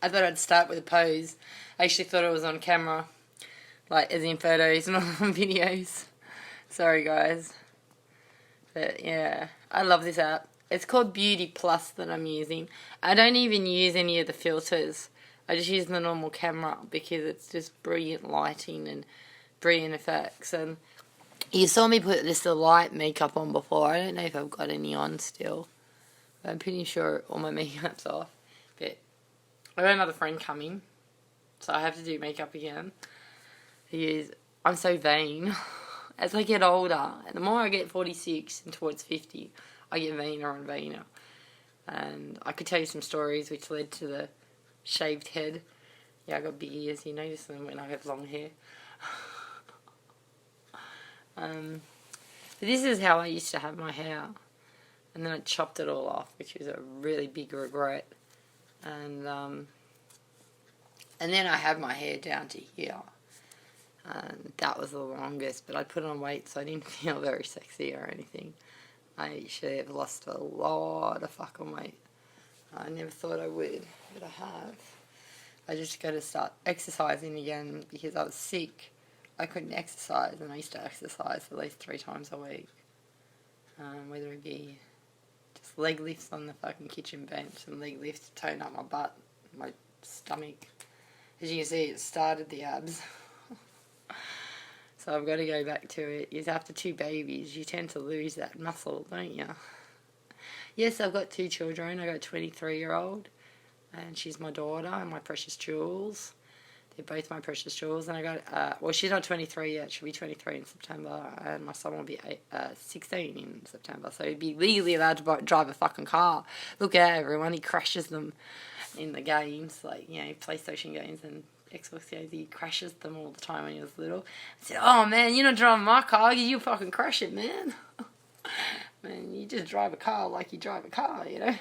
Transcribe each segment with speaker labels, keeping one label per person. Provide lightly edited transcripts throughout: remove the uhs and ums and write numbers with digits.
Speaker 1: I thought I'd start with a pose. I actually thought it was on camera, like as in photos, not on videos. Sorry guys. But yeah, I love this app. It's called Beauty Plus that I'm using. I don't even use any of the filters. I just use the normal camera because it's just brilliant lighting and brilliant effects. And you saw me put this light makeup on before. I don't know if I've got any on still. But I'm pretty sure all my makeup's off. But I got another friend coming, so I have to do makeup again. I'm so vain. As I get older, and the more I get 46 and towards 50, I get vainer and vainer. And I could tell you some stories which led to the shaved head. Yeah, I got big ears. You notice them when I have long hair. But this is how I used to have my hair. And then I chopped it all off, which was a really big regret. And then I had my hair down to here. And that was the longest, but I put on weight so I didn't feel very sexy or anything. I actually have lost a lot of fucking weight. I never thought I would, but I have. I just got to start exercising again because I was sick. I couldn't exercise, and I used to exercise at least 3 times a week. Whether it be just leg lifts on the fucking kitchen bench and leg lifts to tone up my butt, my stomach. As you can see, it started the abs. So I've got to go back to it. Is after 2 babies, you tend to lose that muscle, don't you? Yes, I've got 2 children. I got a 23-year-old, and she's my daughter, and my precious Jules. They're both my precious Jules. And I got, well, she's not 23 yet. She'll be 23 in September, and my son will be 16 in September. So he'd be legally allowed to drive a fucking car. Look at everyone. He crashes them in the games, like, you know, PlayStation games and Xbox games. He crashes them all the time when he was little. I said, oh man, you're not driving my car, you fucking crash it, man. Man, you just drive a car like you drive a car, you know.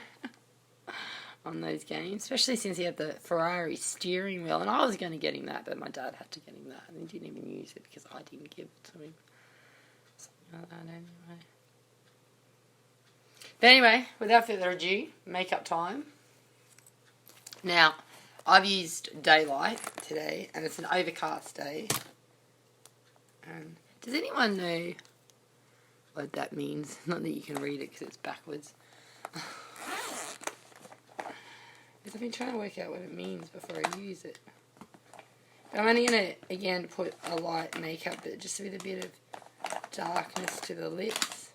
Speaker 1: On those games, especially since he had the Ferrari steering wheel, and I was going to get him that, but my dad had to get him that, and he didn't even use it because I didn't give it to him. Something like that anyway. But anyway, without further ado, makeup time. Now, I've used daylight today, and it's an overcast day. Does anyone know what that means? Not that you can read it because it's backwards. Because I've been trying to work out what it means before I use it. But I'm only going to, again, put a light makeup, but just with a bit of darkness to the lips.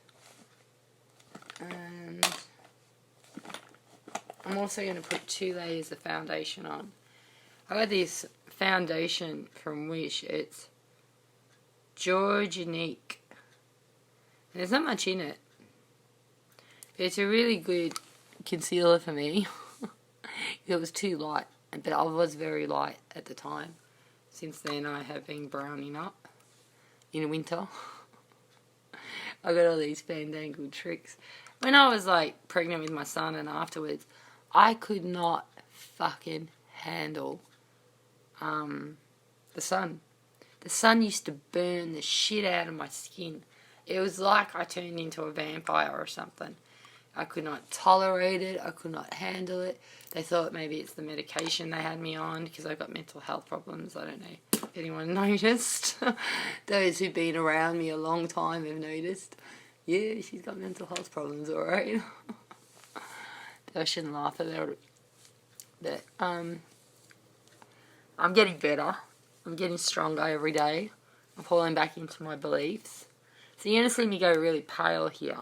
Speaker 1: And I'm also going to put 2 layers of foundation on. I got this foundation from Wish. It's Georginique. And there's not much in it. But it's a really good concealer for me. It was too light, but I was very light at the time. Since then I have been browning up in winter. I got all these fandangled tricks. When I was like pregnant with my son and afterwards, I could not fucking handle the sun. The sun used to burn the shit out of my skin. It was like I turned into a vampire or something. I could not tolerate it. I could not handle it. They thought maybe it's the medication they had me on because I've got mental health problems. I don't know if anyone noticed. Those who've been around me a long time have noticed. Yeah, she's got mental health problems, alright. I shouldn't laugh about it. But, I'm getting better. I'm getting stronger every day. I'm falling back into my beliefs. So you're going to see me go really pale here.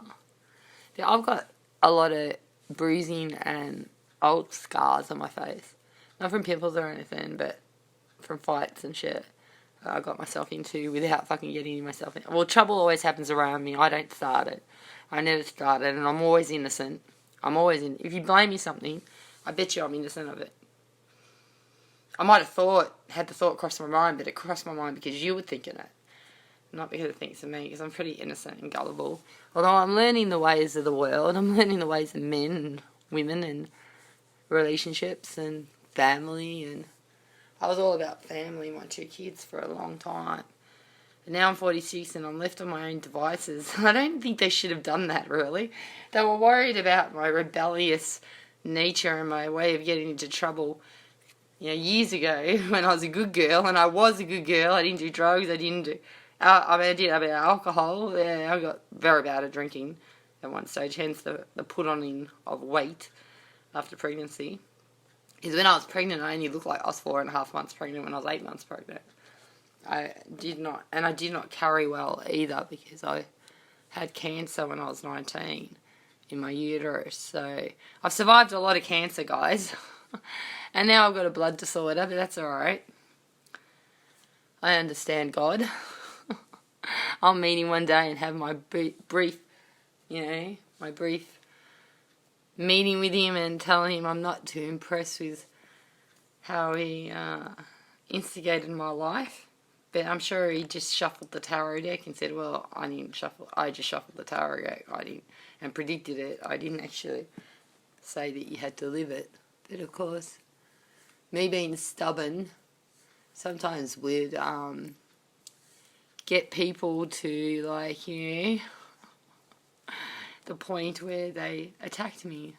Speaker 1: But I've got a lot of bruising and old scars on my face. Not from pimples or anything, but from fights and shit I got myself into without fucking getting myself in. Well, trouble always happens around me. I don't start it. I never start it, and I'm always innocent. If you blame me something, I bet you I'm innocent of it. I might have had the thought cross my mind, but it crossed my mind because you were thinking it. Not because it thinks of me, because I'm pretty innocent and gullible. Although I'm learning the ways of the world. I'm learning the ways of men and women and relationships and family. And I was all about family, my 2 kids, for a long time. And now I'm 46 and I'm left on my own devices. I don't think they should have done that, really. They were worried about my rebellious nature and my way of getting into trouble years ago when I was a good girl, and I was a good girl. I didn't do drugs. I didn't do. I did a bit of alcohol. Yeah, I got very bad at drinking at one stage. Hence the put on in of weight after pregnancy. Because when I was pregnant, I only looked like I was 4.5 months pregnant when I was 8 months pregnant. I did not carry well either because I had cancer when I was 19 in my uterus. So I've survived a lot of cancer, guys. And now I've got a blood disorder, but that's alright. I understand God. I'll meet him one day and have my brief meeting with him and telling him I'm not too impressed with how he instigated my life. But I'm sure he just shuffled the tarot deck and said, well, I just shuffled the tarot deck. And predicted it. I didn't actually say that you had to live it. But of course, me being stubborn sometimes would get people to, like, the point where they attacked me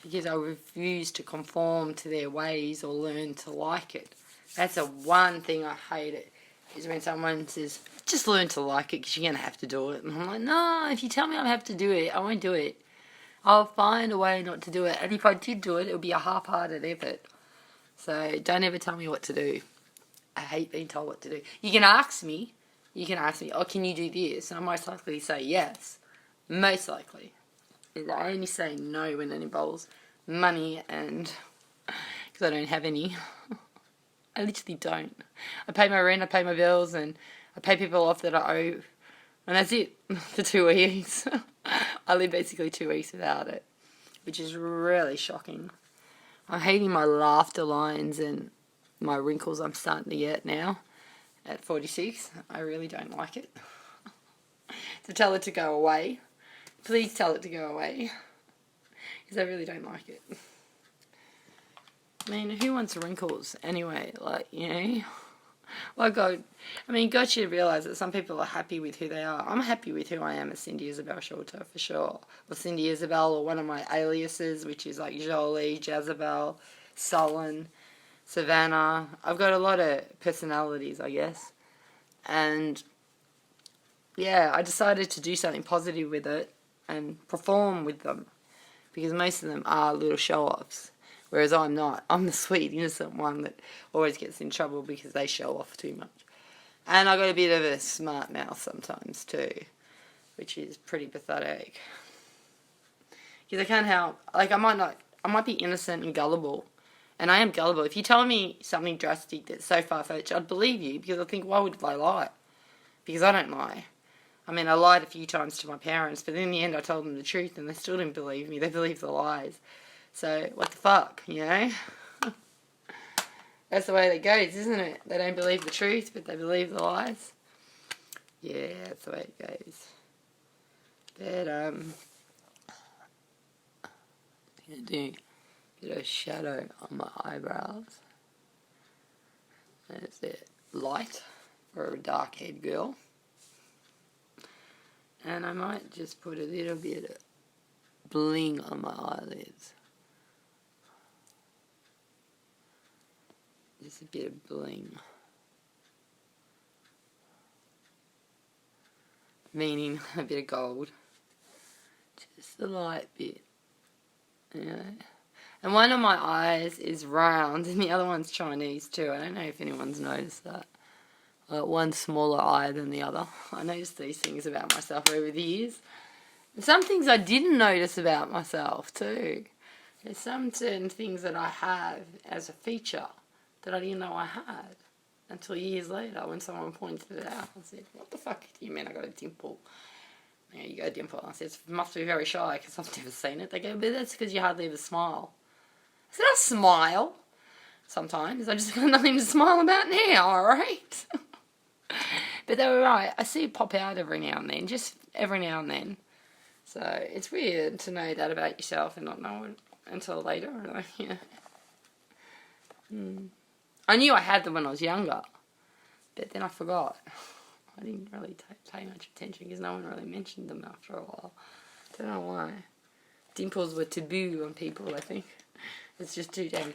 Speaker 1: because I refused to conform to their ways or learn to like it. That's the one thing I hate it, is when someone says, just learn to like it because you're going to have to do it. And I'm like, no, if you tell me I have to do it, I won't do it. I'll find a way not to do it. And if I did do it, it would be a half-hearted effort. So don't ever tell me what to do. I hate being told what to do. You can ask me, oh, can you do this? And I'm most likely to say yes. Most likely. I only say no when it involves money and because I don't have any. I literally don't. I pay my rent, I pay my bills, and I pay people off that I owe. And that's it for 2 weeks. I live basically 2 weeks without it, which is really shocking. I'm hating my laughter lines and my wrinkles I'm starting to get now at 46. I really don't like it. To tell it to go away. Please tell it to go away. Because I really don't like it. I mean, who wants wrinkles anyway? Like, Well, God should realise that some people are happy with who they are. I'm happy with who I am as Cindy Isabel Shorter, for sure. Or Cindy Isabel, or one of my aliases, which is like Jolie, Jezebel, Sullen, Savannah. I've got a lot of personalities, I guess. And, yeah, I decided to do something positive with it and perform with them. Because most of them are little show-offs. Whereas I'm not. I'm the sweet, innocent one that always gets in trouble because they show off too much. And I got a bit of a smart mouth sometimes too, which is pretty pathetic. Because I can't help, like I might be innocent and gullible. And I am gullible. If you tell me something drastic that's so far-fetched, I'd believe you because I think, why would I lie? Because I don't lie. I mean, I lied a few times to my parents, but in the end I told them the truth and they still didn't believe me. They believed the lies. So, what the fuck, That's the way it goes, isn't it? They don't believe the truth, but they believe the lies. Yeah, that's the way it goes. But, I'm going to do a bit of shadow on my eyebrows. That's it. Light for a dark-haired girl. And I might just put a little bit of bling on my eyelids. Just a bit of bling. Meaning a bit of gold. Just a light bit. And one of my eyes is round and the other one's Chinese too. I don't know if anyone's noticed that. One smaller eye than the other. I noticed these things about myself over the years. And some things I didn't notice about myself too. There's some certain things that I have as a feature that I didn't know I had until years later when someone pointed it out. I said, what the fuck do you mean I got a dimple? Yeah, you got a dimple. I said, it must be very shy because I've never seen it. They go, but that's because you hardly ever smile. I said, I smile sometimes. I just got nothing to smile about now, alright? But they were right. I see it pop out every now and then, just every now and then. So it's weird to know that about yourself and not know it until later. I knew I had them when I was younger, but then I forgot. I didn't really pay much attention because no one really mentioned them after a while. Don't know why. Dimples were taboo on people, I think. It's just too damn